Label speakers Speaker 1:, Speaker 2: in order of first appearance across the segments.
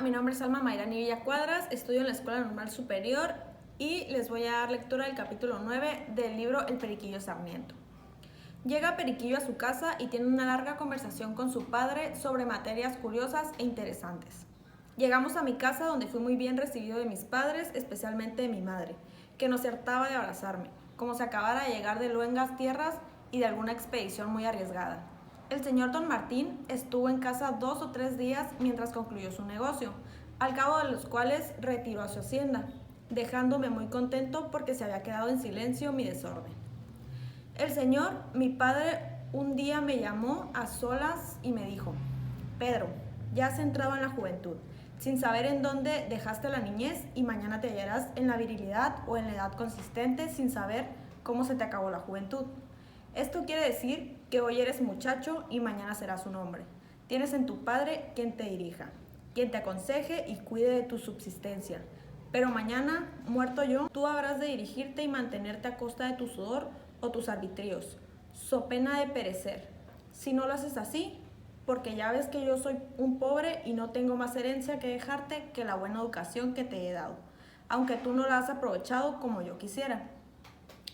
Speaker 1: mi nombre es Alma Mayrani Villacuadras, estudio en la Escuela Normal Superior y les voy a dar lectura del capítulo 9 del libro El Periquillo Sarmiento. Llega Periquillo a su casa y tiene una larga conversación con su padre sobre materias curiosas e interesantes. Llegamos a mi casa donde fui muy bien recibido de mis padres, especialmente de mi madre, que no se hartaba de abrazarme, como si acabara de llegar de luengas tierras y de alguna expedición muy arriesgada. El señor Don Martín estuvo en casa 2 o 3 días mientras concluyó su negocio, al cabo de los cuales retiró a su hacienda, dejándome muy contento porque se había quedado en silencio mi desorden. El señor, mi padre, un día me llamó a solas y me dijo: Pedro, ya has entrado en la juventud, sin saber en dónde dejaste la niñez, y mañana te hallarás en la virilidad o en la edad consistente sin saber cómo se te acabó la juventud. Esto quiere decir que hoy eres muchacho y mañana serás un hombre. Tienes en tu padre quien te dirija, quien te aconseje y cuide de tu subsistencia. Pero mañana, muerto yo, tú habrás de dirigirte y mantenerte a costa de tu sudor o tus arbitríos, so pena de perecer. Si no lo haces así, porque ya ves que yo soy un pobre y no tengo más herencia que dejarte que la buena educación que te he dado, aunque tú no la has aprovechado como yo quisiera.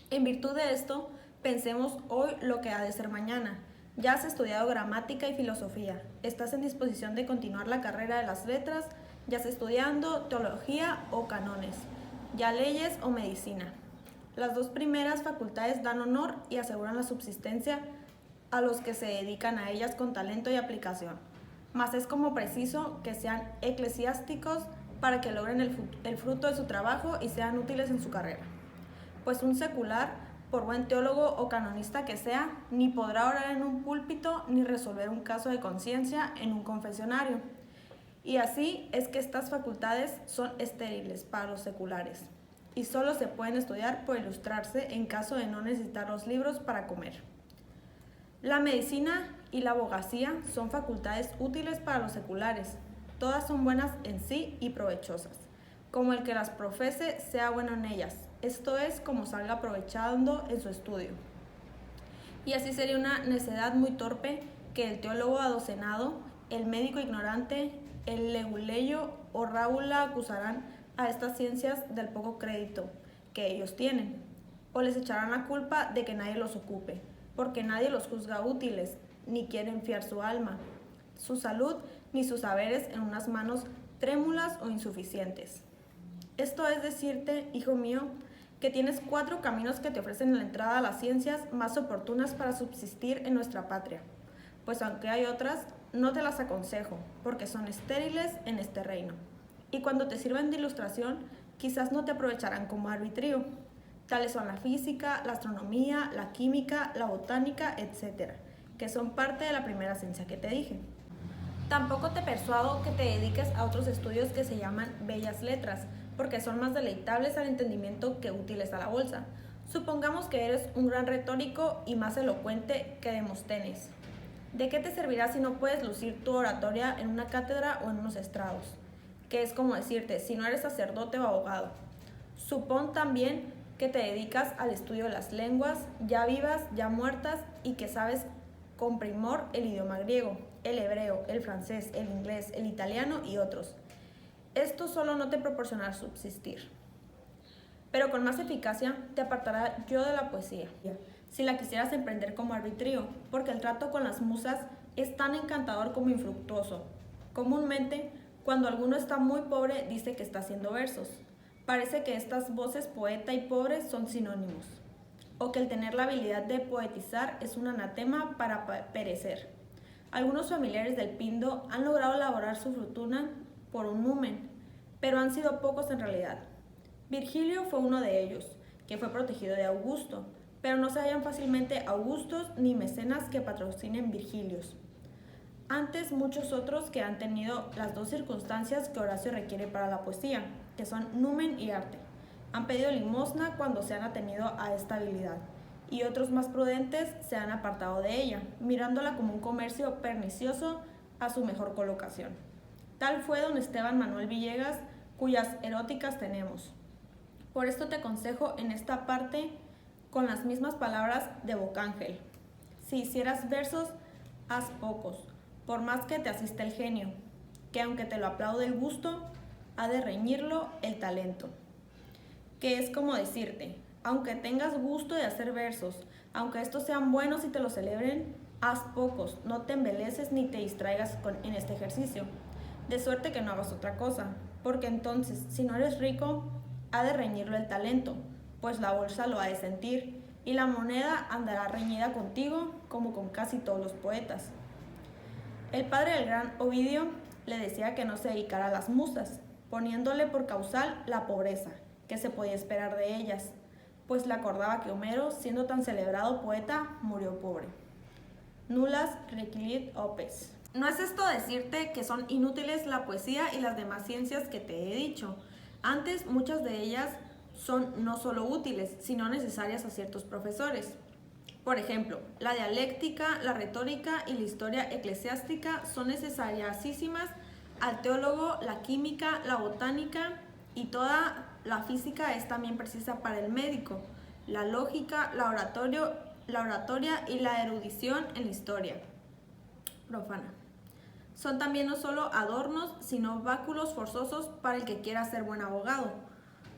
Speaker 1: En virtud de esto, pensemos hoy lo que ha de ser mañana. Ya has estudiado gramática y filosofía, estás en disposición de continuar la carrera de las letras, ya estás estudiando teología o cánones, ya leyes o medicina. Las dos primeras facultades dan honor y aseguran la subsistencia a los que se dedican a ellas con talento y aplicación, mas es como preciso que sean eclesiásticos para que logren el fruto de su trabajo y sean útiles en su carrera. Pues un secular, por buen teólogo o canonista que sea, ni podrá orar en un púlpito ni resolver un caso de conciencia en un confesionario. Y así es que estas facultades son estériles para los seculares, y solo se pueden estudiar por ilustrarse en caso de no necesitar los libros para comer. La medicina y la abogacía son facultades útiles para los seculares. Todas son buenas en sí y provechosas, como el que las profese sea bueno en ellas, esto es, como salga aprovechando en su estudio. Y así sería una necedad muy torpe que el teólogo adocenado, el médico ignorante, el leguleyo o rábula acusarán a estas ciencias del poco crédito que ellos tienen, o les echarán la culpa de que nadie los ocupe, porque nadie los juzga útiles, ni quieren fiar su alma, su salud, ni sus saberes en unas manos trémulas o insuficientes. Esto es decirte, hijo mío, que tienes 4 caminos que te ofrecen la entrada a las ciencias más oportunas para subsistir en nuestra patria, pues aunque hay otras, no te las aconsejo, porque son estériles en este reino, y cuando te sirven de ilustración, quizás no te aprovecharán como arbitrio. Tales son la física, la astronomía, la química, la botánica, etc., que son parte de la primera ciencia que te dije. Tampoco te persuado que te dediques a otros estudios que se llaman bellas letras, porque son más deleitables al entendimiento que útiles a la bolsa. Supongamos que eres un gran retórico y más elocuente que Demóstenes. ¿De qué te servirá si no puedes lucir tu oratoria en una cátedra o en unos estrados? Que es como decirte, si no eres sacerdote o abogado. Supón también que te dedicas al estudio de las lenguas, ya vivas, ya muertas, y que sabes con primor el idioma griego, el hebreo, el francés, el inglés, el italiano y otros. Esto solo no te proporcionará subsistir, pero con más eficacia te apartará yo de la poesía, si la quisieras emprender como arbitrio, porque el trato con las musas es tan encantador como infructuoso. Comúnmente, cuando alguno está muy pobre, dice que está haciendo versos. Parece que estas voces poeta y pobre son sinónimos, o que el tener la habilidad de poetizar es un anatema para perecer. Algunos familiares del Pindo han logrado elaborar su fortuna por un numen, pero han sido pocos en realidad. Virgilio fue uno de ellos, que fue protegido de Augusto, pero no se hallan fácilmente Augustos ni mecenas que patrocinen Virgilios. Antes muchos otros que han tenido las dos circunstancias que Horacio requiere para la poesía, que son numen y arte. Han pedido limosna cuando se han atenido a esta habilidad, y otros más prudentes se han apartado de ella, mirándola como un comercio pernicioso a su mejor colocación. Tal fue don Esteban Manuel Villegas, cuyas eróticas tenemos. Por esto te aconsejo en esta parte con las mismas palabras de Bocángel. Si hicieras versos, haz pocos, por más que te asista el genio, que aunque te lo aplaude el gusto, ha de reñirlo el talento. Que es como decirte, aunque tengas gusto de hacer versos, aunque estos sean buenos y te los celebren, haz pocos, no te embeleces ni te distraigas en este ejercicio, de suerte que no hagas otra cosa, porque entonces, si no eres rico, ha de reñirlo el talento, pues la bolsa lo ha de sentir, y la moneda andará reñida contigo como con casi todos los poetas. El padre del gran Ovidio le decía que no se dedicara a las musas, poniéndole por causal la pobreza, que se podía esperar de ellas, pues le acordaba que Homero, siendo tan celebrado poeta, murió pobre. Nullas requilit opes. No es esto decirte que son inútiles la poesía y las demás ciencias que te he dicho. Antes, muchas de ellas son no solo útiles, sino necesarias a ciertos profesores. Por ejemplo, la dialéctica, la retórica y la historia eclesiástica son necesariasísimas al teólogo, la química, la botánica y toda la física es también precisa para el médico, la lógica, la oratoria y la erudición en la historia profana. Son también no solo adornos, sino báculos forzosos para el que quiera ser buen abogado.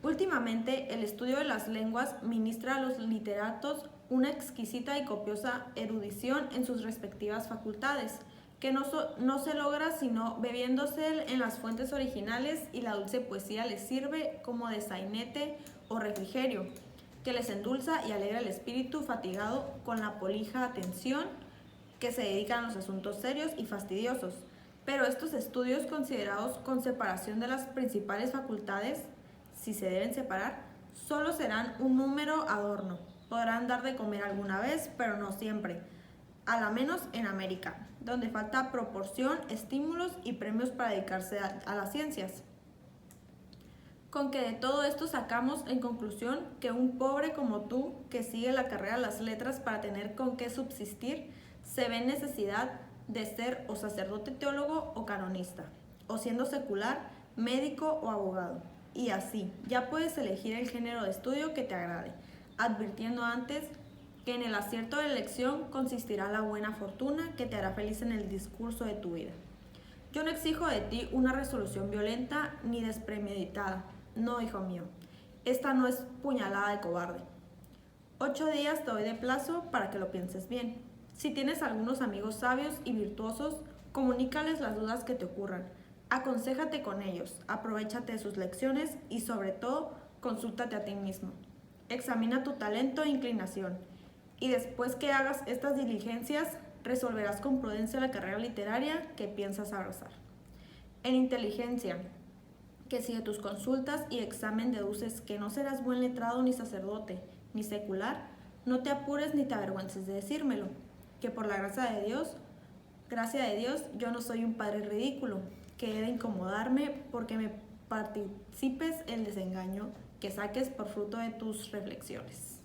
Speaker 1: Últimamente, el estudio de las lenguas ministra a los literatos una exquisita y copiosa erudición en sus respectivas facultades, que no se logra sino bebiéndose en las fuentes originales, y la dulce poesía les sirve como de sainete o refrigerio, que les endulza y alegra el espíritu fatigado con la polija atención que se dedican a los asuntos serios y fastidiosos. Pero estos estudios, considerados con separación de las principales facultades, si se deben separar, solo serán un número adorno. Podrán dar de comer alguna vez, pero no siempre, a la menos en América, donde falta proporción, estímulos y premios para dedicarse a las ciencias. Con que de todo esto sacamos en conclusión que un pobre como tú, que sigue la carrera de las letras para tener con qué subsistir, se ve en necesidad de ser o sacerdote teólogo o canonista, o siendo secular, médico o abogado. Y así, ya puedes elegir el género de estudio que te agrade, advirtiendo antes que en el acierto de elección consistirá la buena fortuna que te hará feliz en el discurso de tu vida. Yo no exijo de ti una resolución violenta ni despremeditada. No, hijo mío, esta no es puñalada de cobarde. 8 días te doy de plazo para que lo pienses bien. Si tienes algunos amigos sabios y virtuosos, comunícales las dudas que te ocurran. Aconséjate con ellos, aprovéchate de sus lecciones y sobre todo, consúltate a ti mismo. Examina tu talento e inclinación, y después que hagas estas diligencias, resolverás con prudencia la carrera literaria que piensas abrazar. En inteligencia, que si de tus consultas y examen deduces que no serás buen letrado ni sacerdote, ni secular, no te apures ni te avergüences de decírmelo, que por la gracia de Dios, yo no soy un padre ridículo, que he de incomodarme porque me participes el desengaño que saques por fruto de tus reflexiones.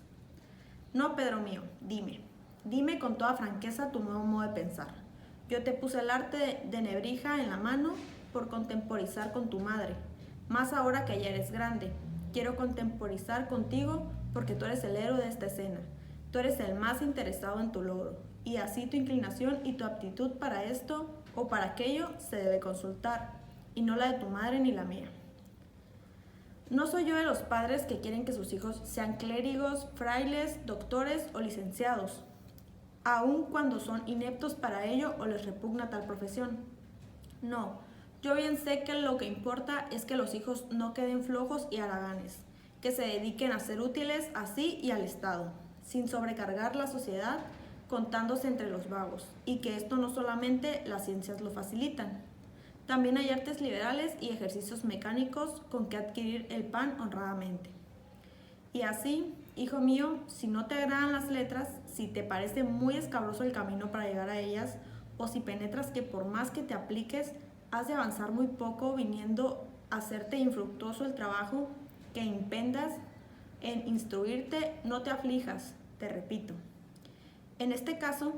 Speaker 1: No, Pedro mío, dime con toda franqueza tu nuevo modo de pensar. Yo te puse el arte de Nebrija en la mano por contemporizar con tu madre, más ahora que ya eres grande. Quiero contemporizar contigo porque tú eres el héroe de esta escena, tú eres el más interesado en tu logro, y así tu inclinación y tu aptitud para esto o para aquello se debe consultar, y no la de tu madre ni la mía. No soy yo de los padres que quieren que sus hijos sean clérigos, frailes, doctores o licenciados, aun cuando son ineptos para ello o les repugna tal profesión. No, yo bien sé que lo que importa es que los hijos no queden flojos y haraganes, que se dediquen a ser útiles a sí y al Estado, sin sobrecargar la sociedad contándose entre los vagos, y que esto no solamente las ciencias lo facilitan. También hay artes liberales y ejercicios mecánicos con que adquirir el pan honradamente. Y así, hijo mío, si no te agradan las letras, si te parece muy escabroso el camino para llegar a ellas, o si penetras que por más que te apliques, has de avanzar muy poco, viniendo a hacerte infructuoso el trabajo que impendas en instruirte, no te aflijas, te repito. En este caso,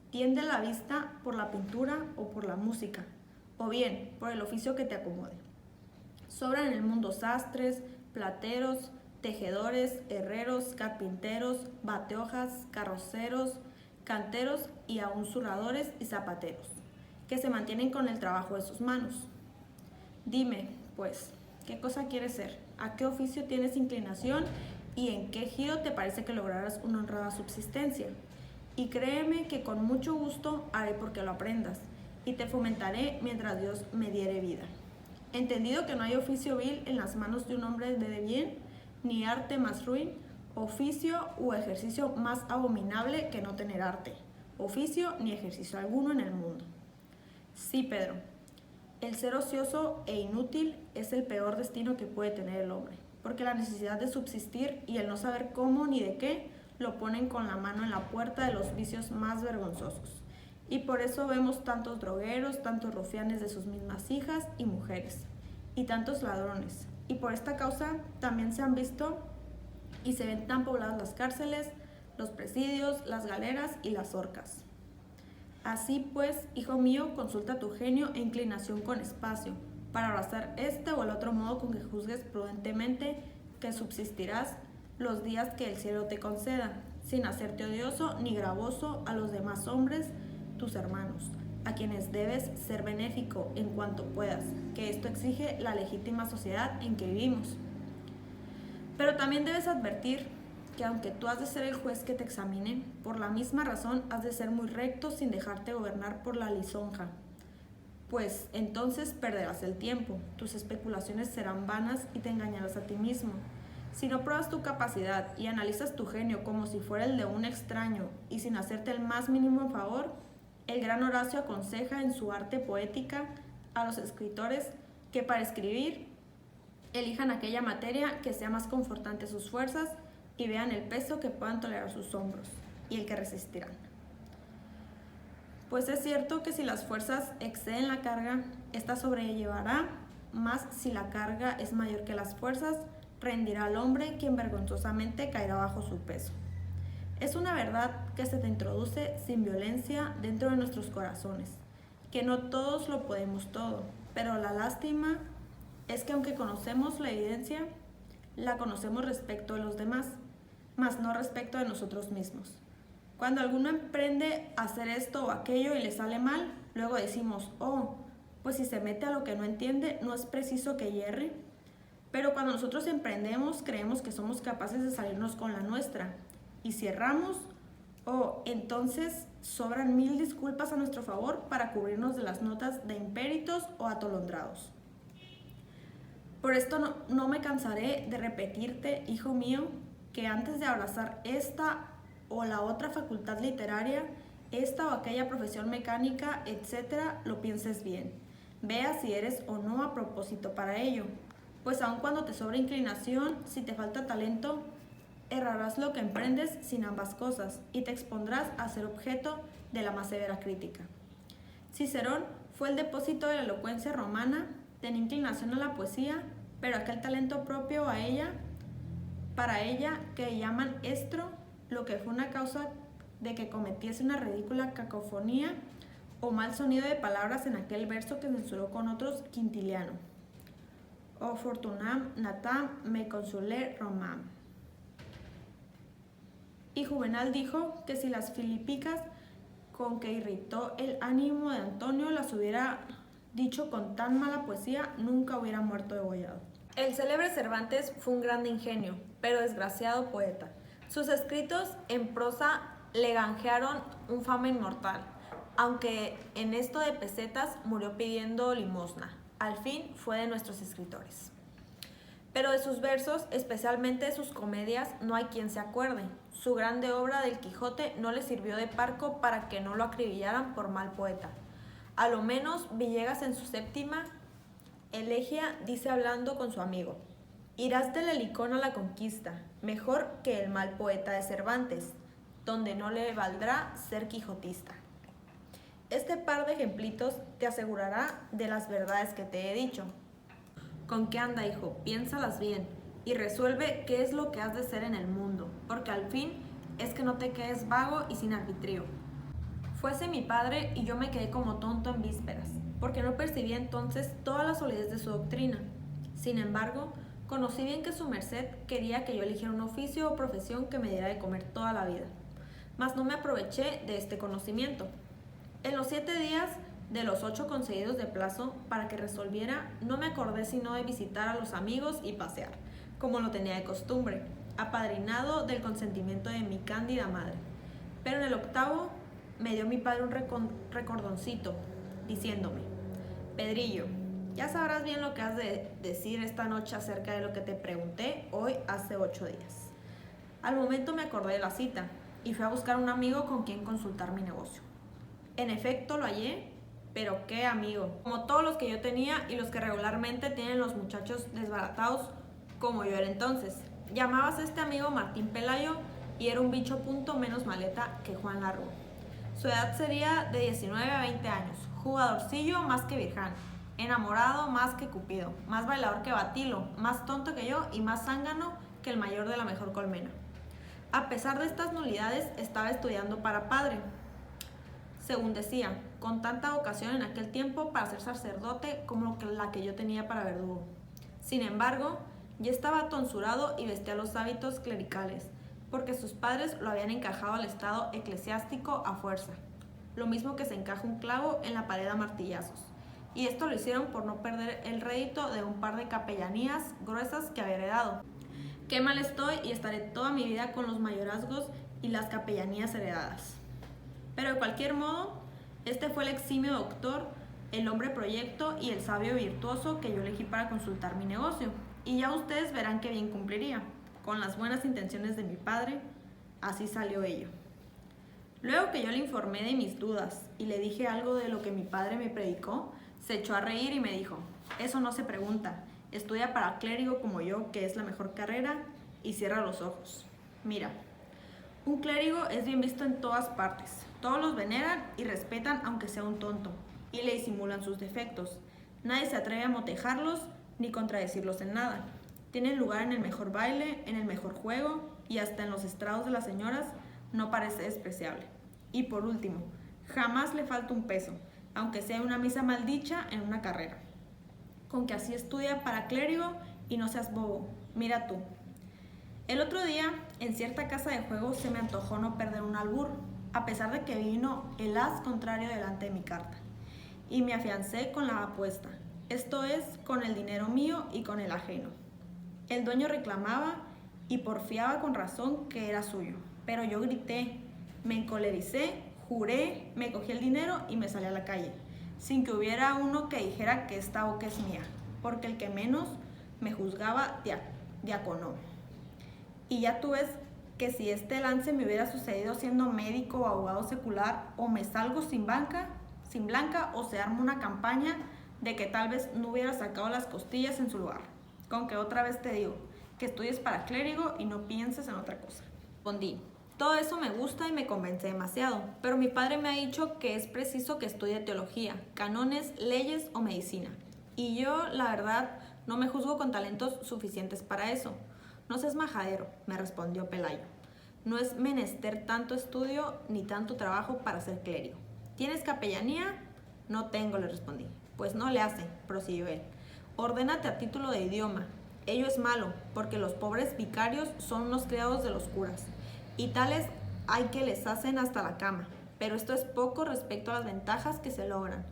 Speaker 1: tiende la vista por la pintura o por la música, o bien por el oficio que te acomode. Sobran en el mundo sastres, plateros, tejedores, herreros, carpinteros, bateojas, carroceros, canteros y aun zurradores y zapateros, que se mantienen con el trabajo de sus manos. Dime, pues, ¿qué cosa quieres ser? ¿A qué oficio tienes inclinación? ¿Y en qué giro te parece que lograrás una honrada subsistencia? Y créeme que con mucho gusto haré porque lo aprendas, y te fomentaré mientras Dios me diere vida. Entendido que no hay oficio vil en las manos de un hombre de bien, ni arte más ruin, oficio u ejercicio más abominable que no tener arte, oficio ni ejercicio alguno en el mundo. Sí, Pedro, el ser ocioso e inútil es el peor destino que puede tener el hombre, porque la necesidad de subsistir y el no saber cómo ni de qué lo ponen con la mano en la puerta de los vicios más vergonzosos. Y por eso vemos tantos drogueros, tantos rufianes de sus mismas hijas y mujeres, y tantos ladrones. Y por esta causa también se han visto y se ven tan pobladas las cárceles, los presidios, las galeras y las horcas. Así pues, hijo mío, consulta tu genio e inclinación con espacio, para abrazar este o el otro modo con que juzgues prudentemente que subsistirás los días que el cielo te conceda, sin hacerte odioso ni gravoso a los demás hombres, tus hermanos, a quienes debes ser benéfico en cuanto puedas, que esto exige la legítima sociedad en que vivimos. Pero también debes advertir que aunque tú has de ser el juez que te examine, por la misma razón has de ser muy recto sin dejarte gobernar por la lisonja, pues entonces perderás el tiempo, tus especulaciones serán vanas y te engañarás a ti mismo. Si no pruebas tu capacidad y analizas tu genio como si fuera el de un extraño y sin hacerte el más mínimo favor, el gran Horacio aconseja en su arte poética a los escritores que para escribir elijan aquella materia que sea más confortante a sus fuerzas y vean el peso que puedan tolerar sus hombros y el que resistirán. Pues es cierto que si las fuerzas exceden la carga, ésta sobrellevará, más si la carga es mayor que las fuerzas, rendirá al hombre quien vergonzosamente caerá bajo su peso. Es una verdad que se te introduce sin violencia dentro de nuestros corazones, que no todos lo podemos todo, pero la lástima es que aunque conocemos la evidencia, la conocemos respecto de los demás, mas no respecto de nosotros mismos. Cuando alguno emprende hacer esto o aquello y le sale mal, luego decimos, oh, pues si se mete a lo que no entiende, no es preciso que yerre. Pero cuando nosotros emprendemos, creemos que somos capaces de salirnos con la nuestra. Y si erramos, entonces sobran 1000 disculpas a nuestro favor para cubrirnos de las notas de impéritos o atolondrados. Por esto no me cansaré de repetirte, hijo mío, que antes de abrazar esta o la otra facultad literaria, esta o aquella profesión mecánica, etc., lo pienses bien. Vea si eres o no a propósito para ello, pues aun cuando te sobra inclinación, si te falta talento, errarás lo que emprendes sin ambas cosas y te expondrás a ser objeto de la más severa crítica. Cicerón fue el depósito de la elocuencia romana, tenía inclinación a la poesía, pero aquel talento propio para ella, que llaman estro, lo que fue una causa de que cometiese una ridícula cacofonía o mal sonido de palabras en aquel verso que censuró con otros Quintiliano. O fortunam natam me consule Romam. Y Juvenal dijo que si las filipicas con que irritó el ánimo de Antonio las hubiera dicho con tan mala poesía, nunca hubiera muerto degollado. El célebre Cervantes fue un grande ingenio, pero desgraciado poeta. Sus escritos en prosa le granjearon un fama inmortal, aunque en esto de pesetas murió pidiendo limosna. Al fin fue de nuestros escritores. Pero de sus versos, especialmente de sus comedias, no hay quien se acuerde. Su grande obra del Quijote no le sirvió de parco para que no lo acribillaran por mal poeta. A lo menos Villegas en su séptima elegia dice hablando con su amigo: irás del Helicón a la conquista, mejor que el mal poeta de Cervantes, donde no le valdrá ser quijotista. Este par de ejemplitos te asegurará de las verdades que te he dicho. ¿Con qué anda, hijo? Piénsalas bien y resuelve qué es lo que has de ser en el mundo, porque al fin es que no te quedes vago y sin arbitrio. Fuese mi padre y yo me quedé como tonto en vísperas, porque no percibí entonces toda la solidez de su doctrina. Sin embargo, conocí bien que su merced quería que yo eligiera un oficio o profesión que me diera de comer toda la vida, mas no me aproveché de este conocimiento. En los 7 días De los 8 concedidos de plazo para que resolviera, no me acordé sino de visitar a los amigos y pasear, como lo tenía de costumbre, apadrinado del consentimiento de mi cándida madre. Pero en el 8º me dio mi padre un recordoncito, diciéndome: Pedrillo, ya sabrás bien lo que has de decir esta noche acerca de lo que te pregunté hoy hace 8 días. Al momento me acordé de la cita y fui a buscar a un amigo con quien consultar mi negocio. En efecto lo hallé, pero qué amigo, como todos los que yo tenía y los que regularmente tienen los muchachos desbaratados como yo era entonces. Llamabas a este amigo Martín Pelayo y era un bicho punto menos maleta que Juan Largo. Su edad sería de 19 a 20 años, jugadorcillo más que Virján, enamorado más que Cupido, más bailador que Batilo, más tonto que yo y más zángano que el mayor de la mejor colmena. A pesar de estas nulidades, estaba estudiando para padre, según decía, con tanta vocación en aquel tiempo para ser sacerdote como la que yo tenía para verdugo. Sin embargo, ya estaba tonsurado y vestía los hábitos clericales, porque sus padres lo habían encajado al estado eclesiástico a fuerza, lo mismo que se encaja un clavo en la pared a martillazos. Y esto lo hicieron por no perder el rédito de un par de capellanías gruesas que había heredado. Qué mal estoy y estaré toda mi vida con los mayorazgos y las capellanías heredadas. Pero de cualquier modo, este fue el eximio doctor, el hombre proyecto y el sabio virtuoso que yo elegí para consultar mi negocio. Y ya ustedes verán que bien cumpliría. Con las buenas intenciones de mi padre, así salió ello. Luego que yo le informé de mis dudas y le dije algo de lo que mi padre me predicó, se echó a reír y me dijo: eso no se pregunta, estudia para clérigo como yo, que es la mejor carrera, y cierra los ojos. Mira, un clérigo es bien visto en todas partes. Todos los veneran y respetan aunque sea un tonto, y le disimulan sus defectos. Nadie se atreve a motejarlos ni contradecirlos en nada. Tienen lugar en el mejor baile, en el mejor juego y hasta en los estrados de las señoras. No parece despreciable. Y por último, jamás le falta un peso, aunque sea una misa maldicha en una carrera. Con que así estudia para clérigo y no seas bobo. Mira tú. El otro día, en cierta casa de juego, se me antojó no perder un albur, a pesar de que vino el as contrario delante de mi carta. Y me afiancé con la apuesta, esto es, con el dinero mío y con el ajeno. El dueño reclamaba y porfiaba con razón que era suyo, pero yo grité, me encolericé, juré, me cogí el dinero y me salí a la calle, sin que hubiera uno que dijera que esta boca es mía, porque el que menos me juzgaba diaconó. Y ya tú ves que si este lance me hubiera sucedido siendo médico o abogado secular, o me salgo sin blanca, o se arma una campaña de que tal vez no hubiera sacado las costillas en su lugar. Con que otra vez te digo, que estudies para clérigo y no pienses en otra cosa. Respondí: todo eso me gusta y me convence demasiado, pero mi padre me ha dicho que es preciso que estudie teología, cánones, leyes o medicina. Y yo, la verdad, no me juzgo con talentos suficientes para eso. No seas majadero, me respondió Pelayo. No es menester tanto estudio ni tanto trabajo para ser clérigo. ¿Tienes capellanía? No tengo, le respondí. Pues no le hace, prosiguió él. Ordénate a título de idioma. Ello es malo, porque los pobres vicarios son unos criados de los curas, y tales hay que les hacen hasta la cama. Pero esto es poco respecto a las ventajas que se logran.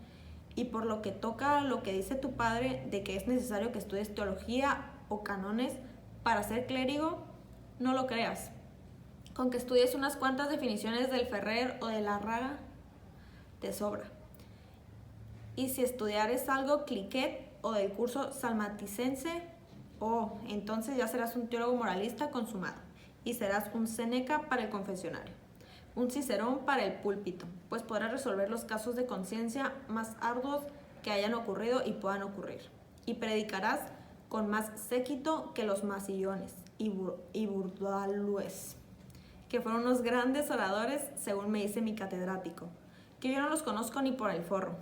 Speaker 1: Y por lo que toca a lo que dice tu padre de que es necesario que estudies teología o cánones para ser clérigo, no lo creas. Con que estudies unas cuantas definiciones del Ferrer o de Larraga, te sobra. Y si estudiares algo Cliquet o del curso salmaticense, entonces ya serás un teólogo moralista consumado y serás un Séneca para el confesionario, un Cicerón para el púlpito, pues podrás resolver los casos de conciencia más arduos que hayan ocurrido y puedan ocurrir, y predicarás con más séquito que los masillones y burdalues, que fueron unos grandes oradores, según me dice mi catedrático, que yo no los conozco ni por el forro.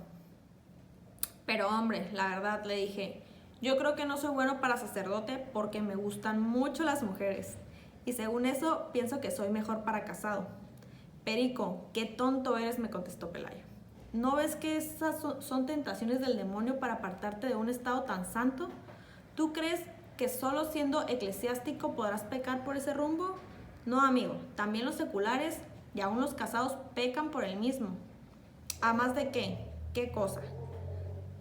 Speaker 1: Pero hombre, la verdad, le dije, yo creo que no soy bueno para sacerdote porque me gustan mucho las mujeres, y según eso pienso que soy mejor para casado. Perico, qué tonto eres, me contestó Pelayo. ¿No ves que esas son tentaciones del demonio para apartarte de un estado tan santo? ¿Tú crees que solo siendo eclesiástico podrás pecar por ese rumbo? No, amigo, también los seculares y aún los casados pecan por el mismo. ¿A más de qué? ¿Qué cosa?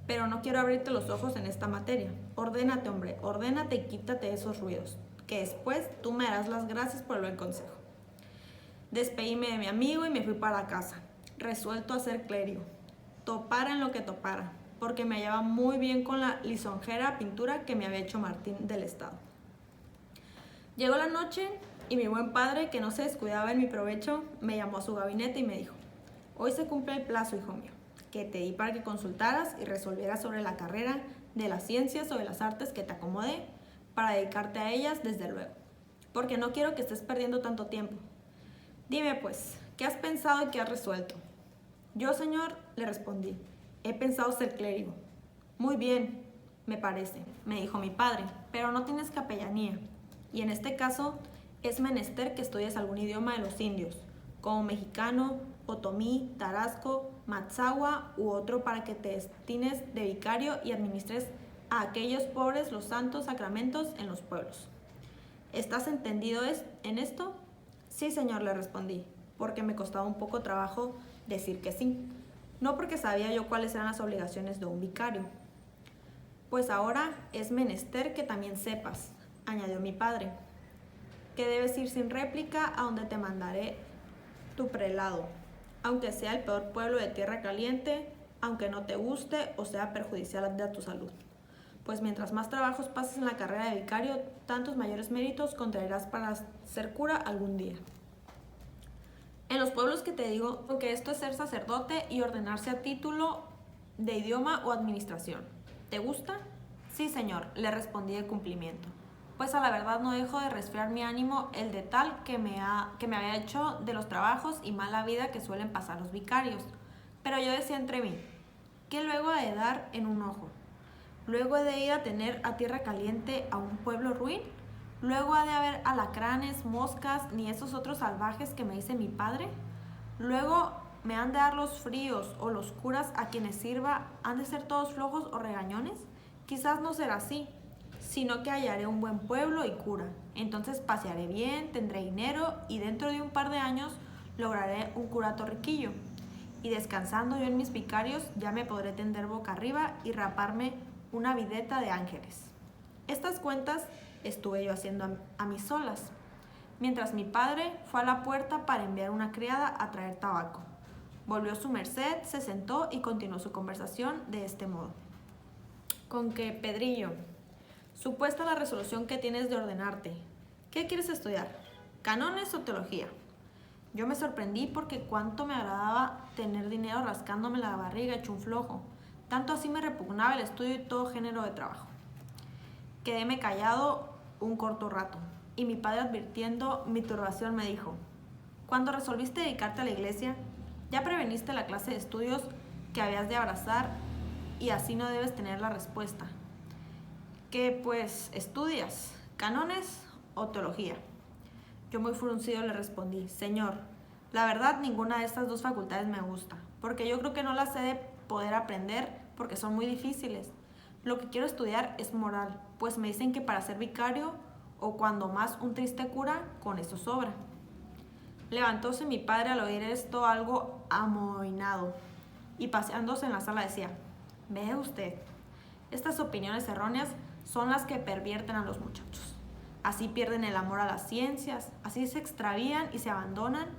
Speaker 1: Pero no quiero abrirte los ojos en esta materia. Ordénate, hombre, ordénate y quítate esos ruidos, que después tú me darás las gracias por el buen consejo. Despedíme de mi amigo y me fui para casa, resuelto a ser clérigo, topara en lo que topara, porque me hallaba muy bien con la lisonjera pintura que me había hecho Martín del Estado. Llegó la noche y mi buen padre, que no se descuidaba en mi provecho, me llamó a su gabinete y me dijo: hoy se cumple el plazo, hijo mío, que te di para que consultaras y resolvieras sobre la carrera de las ciencias o de las artes que te acomodé para dedicarte a ellas desde luego, porque no quiero que estés perdiendo tanto tiempo. Dime pues, ¿qué has pensado y qué has resuelto? Yo, señor, le respondí, he pensado ser clérigo. Muy bien, me parece, me dijo mi padre, pero no tienes capellanía, y en este caso es menester que estudies algún idioma de los indios, como mexicano, otomí, tarasco, matzahua u otro, para que te destines de vicario y administres a aquellos pobres los santos sacramentos en los pueblos. ¿Estás entendido en esto? Sí, señor, le respondí, porque me costaba un poco trabajo decir que sí, no porque sabía yo cuáles eran las obligaciones de un vicario. Pues ahora es menester que también sepas, añadió mi padre, que debes ir sin réplica a donde te mandaré tu prelado, aunque sea el peor pueblo de tierra caliente, aunque no te guste o sea perjudicial a tu salud. Pues mientras más trabajos pases en la carrera de vicario, tantos mayores méritos contraerás para ser cura algún día. En los pueblos que te digo, que esto es ser sacerdote y ordenarse a título de idioma o administración. ¿Te gusta? Sí, señor, le respondí de cumplimiento. Pues a la verdad no dejo de resfriar mi ánimo el de tal que me había hecho de los trabajos y mala vida que suelen pasar los vicarios. Pero yo decía entre mí, ¿qué luego he de dar en un ojo? Luego he de ir a tener a tierra caliente a un pueblo ruin. Luego ha de haber alacranes, moscas, ni esos otros salvajes que me dice mi padre. Luego me han de dar los fríos o los curas a quienes sirva, han de ser todos flojos o regañones. Quizás no será así, sino que hallaré un buen pueblo y cura. Entonces pasearé bien, tendré dinero y dentro de un par de años lograré un curato riquillo. Y descansando yo en mis vicarios ya me podré tender boca arriba y raparme una videta de ángeles. Estas cuentas estuve yo haciendo a mis solas, mientras mi padre fue a la puerta para enviar una criada a traer tabaco. Volvió su merced, se sentó y continuó su conversación de este modo. Con que, Pedrillo, supuesta la resolución que tienes de ordenarte, ¿qué quieres estudiar? ¿Cánones o teología? Yo me sorprendí porque cuánto me agradaba tener dinero rascándome la barriga hecho un flojo. Tanto así me repugnaba el estudio y todo género de trabajo. Quedéme callado un corto rato, y mi padre, advirtiendo mi turbación, me dijo: cuando resolviste dedicarte a la iglesia, ya preveniste la clase de estudios que habías de abrazar, y así no debes tener la respuesta. ¿Qué pues estudias? ¿Cánones o teología? Yo muy fruncido le respondí: Señor, la verdad ninguna de estas dos facultades me gusta, porque yo creo que no las he de poder aprender porque son muy difíciles. Lo que quiero estudiar es moral, pues me dicen que para ser vicario o cuando más un triste cura, con eso sobra. Levantóse mi padre al oír esto algo amohinado y paseándose en la sala decía: ve usted, estas opiniones erróneas son las que pervierten a los muchachos. Así pierden el amor a las ciencias, así se extravían y se abandonan,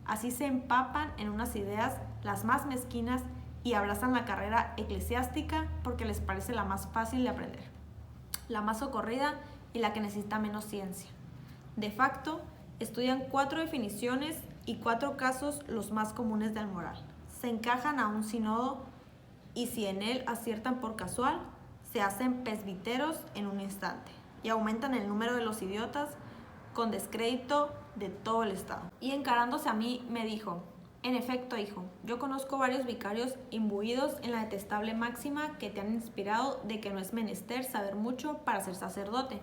Speaker 1: así se empapan en unas ideas las más mezquinas y abrazan la carrera eclesiástica porque les parece la más fácil de aprender, la más socorrida y la que necesita menos ciencia. De facto, estudian 4 definiciones y 4 casos los más comunes del moral. Se encajan a un sínodo y si en él aciertan por casual, se hacen presbíteros en un instante y aumentan el número de los idiotas con descrédito de todo el estado. Y encarándose a mí me dijo: en efecto, hijo, yo conozco varios vicarios imbuidos en la detestable máxima que te han inspirado de que no es menester saber mucho para ser sacerdote.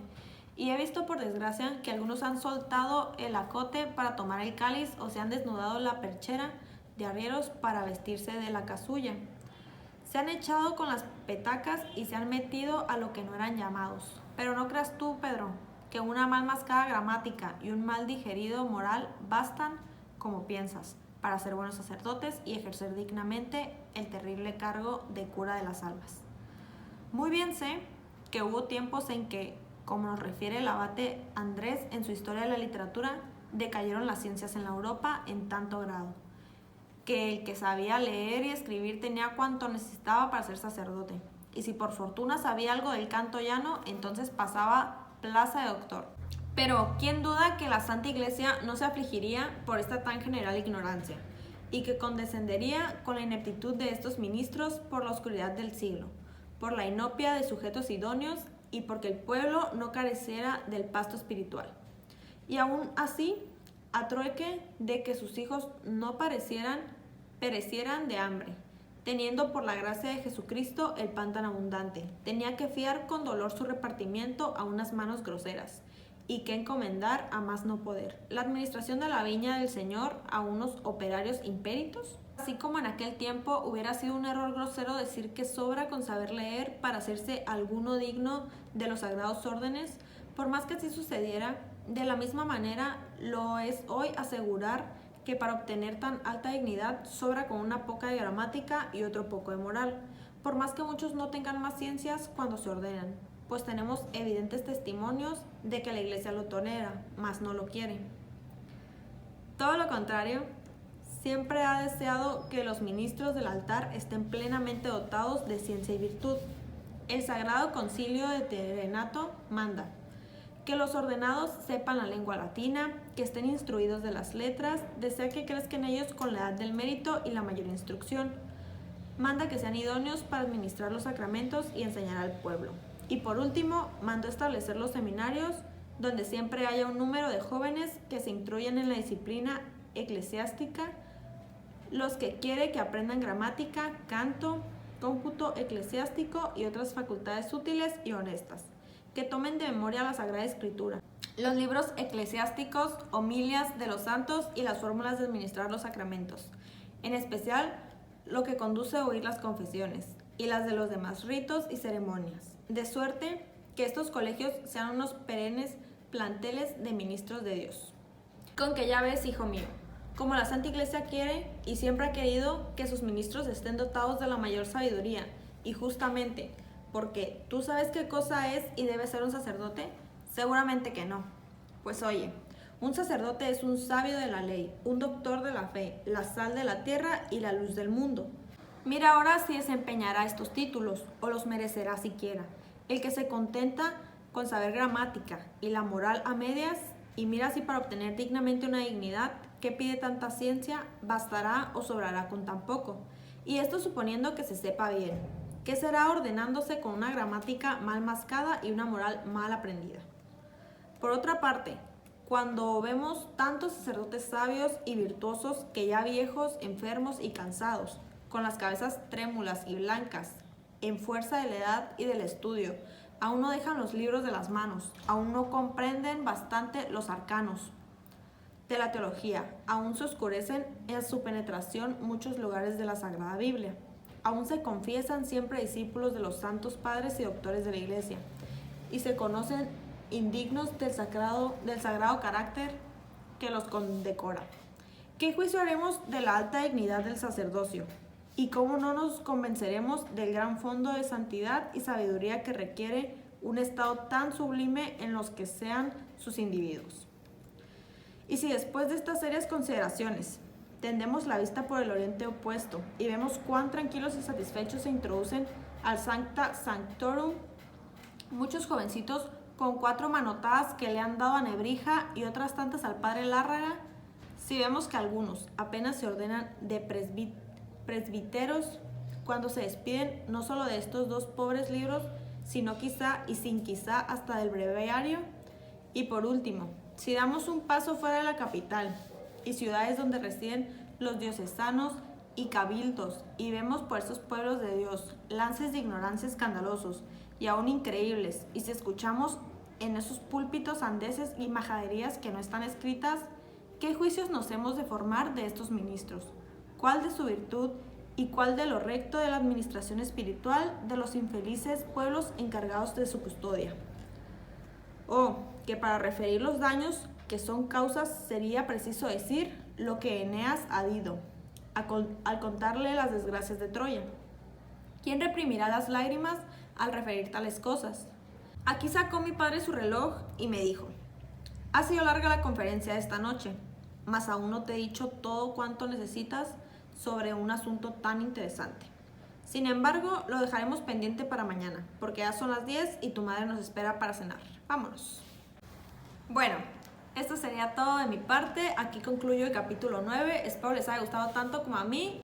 Speaker 1: Y he visto por desgracia que algunos han soltado el acote para tomar el cáliz o se han desnudado la perchera de arrieros para vestirse de la casulla. Se han echado con las petacas y se han metido a lo que no eran llamados. Pero no creas tú, Pedro, que una mal mascada gramática y un mal digerido moral bastan como piensas. para ser buenos sacerdotes y ejercer dignamente el terrible cargo de cura de las almas. Muy bien sé que hubo tiempos en que, como nos refiere el abate Andrés en su Historia de la Literatura, decayeron las ciencias en la Europa en tanto grado, que el que sabía leer y escribir tenía cuanto necesitaba para ser sacerdote, y si por fortuna sabía algo del canto llano, entonces pasaba plaza de doctor. Pero, ¿quién duda que la Santa Iglesia no se afligiría por esta tan general ignorancia, y que condescendería con la ineptitud de estos ministros por la oscuridad del siglo, por la inopia de sujetos idóneos y porque el pueblo no careciera del pasto espiritual? Y aún así, a trueque de que sus hijos no perecieran de hambre, teniendo por la gracia de Jesucristo el pan tan abundante, tenía que fiar con dolor su repartimiento a unas manos groseras, y que encomendar a más no poder la administración de la viña del Señor a unos operarios impéritos. Así como en aquel tiempo hubiera sido un error grosero decir que sobra con saber leer para hacerse alguno digno de los sagrados órdenes, por más que así sucediera, de la misma manera lo es hoy asegurar que para obtener tan alta dignidad sobra con una poca de gramática y otro poco de moral, por más que muchos no tengan más ciencias cuando se ordenan, pues tenemos evidentes testimonios de que la Iglesia lo tolera, mas no lo quiere. Todo lo contrario, siempre ha deseado que los ministros del altar estén plenamente dotados de ciencia y virtud. El Sagrado Concilio de Terenato manda que los ordenados sepan la lengua latina, que estén instruidos de las letras, desea que crezcan ellos con la edad del mérito y la mayor instrucción. Manda que sean idóneos para administrar los sacramentos y enseñar al pueblo. Y por último, mandó establecer los seminarios, donde siempre haya un número de jóvenes que se instruyan en la disciplina eclesiástica, los que quiere que aprendan gramática, canto, cómputo eclesiástico y otras facultades útiles y honestas, que tomen de memoria la Sagrada Escritura, los libros eclesiásticos, homilias de los santos y las fórmulas de administrar los sacramentos, en especial lo que conduce a oír las confesiones y las de los demás ritos y ceremonias, de suerte que estos colegios sean unos perennes planteles de ministros de Dios. Con que ya ves, hijo mío, como la Santa Iglesia quiere y siempre ha querido que sus ministros estén dotados de la mayor sabiduría, y justamente porque tú sabes qué cosa es y debe ser un sacerdote, seguramente que no. Pues oye, un sacerdote es un sabio de la ley, un doctor de la fe, la sal de la tierra y la luz del mundo. Mira ahora si desempeñará estos títulos, o los merecerá siquiera. El que se contenta con saber gramática y la moral a medias, y mira si para obtener dignamente una dignidad que pide tanta ciencia, bastará o sobrará con tan poco. Y esto suponiendo que se sepa bien. ¿Qué será ordenándose con una gramática mal mascada y una moral mal aprendida? Por otra parte, cuando vemos tantos sacerdotes sabios y virtuosos que ya viejos, enfermos y cansados, con las cabezas trémulas y blancas, en fuerza de la edad y del estudio, aún no dejan los libros de las manos, aún no comprenden bastante los arcanos de la teología, aún se oscurecen en su penetración muchos lugares de la Sagrada Biblia, aún se confiesan siempre discípulos de los santos padres y doctores de la Iglesia, y se conocen indignos del sagrado carácter que los condecora. ¿Qué juicio haremos de la alta dignidad del sacerdocio? ¿Y cómo no nos convenceremos del gran fondo de santidad y sabiduría que requiere un estado tan sublime en los que sean sus individuos? Y si después de estas serias consideraciones tendemos la vista por el oriente opuesto y vemos cuán tranquilos y satisfechos se introducen al Sancta Sanctorum muchos jovencitos con 4 manotadas que le han dado a Nebrija y otras tantas al padre Lárraga, si vemos que algunos apenas se ordenan de presbíteros cuando se despiden no solo de estos 2 pobres libros, sino quizá y sin quizá hasta del breviario. Y por último, si damos un paso fuera de la capital y ciudades donde residen los diocesanos y cabildos y vemos por esos pueblos de Dios lances de ignorancia escandalosos y aún increíbles, y si escuchamos en esos púlpitos sandeces y majaderías que no están escritas, ¿qué juicios nos hemos de formar de estos ministros? ¿Cuál de su virtud y cuál de lo recto de la administración espiritual de los infelices pueblos encargados de su custodia? Que para referir los daños que son causas sería preciso decir lo que Eneas a Dido, al contarle las desgracias de Troya. ¿Quién reprimirá las lágrimas al referir tales cosas? Aquí sacó mi padre su reloj y me dijo: ha sido larga la conferencia de esta noche, mas aún no te he dicho todo cuanto necesitas sobre un asunto tan interesante. Sin embargo, lo dejaremos pendiente para mañana, porque ya son las 10 y tu madre nos espera para cenar. Vámonos. Bueno, esto sería todo de mi parte. Aquí concluyo el capítulo 9. Espero les haya gustado tanto como a mí.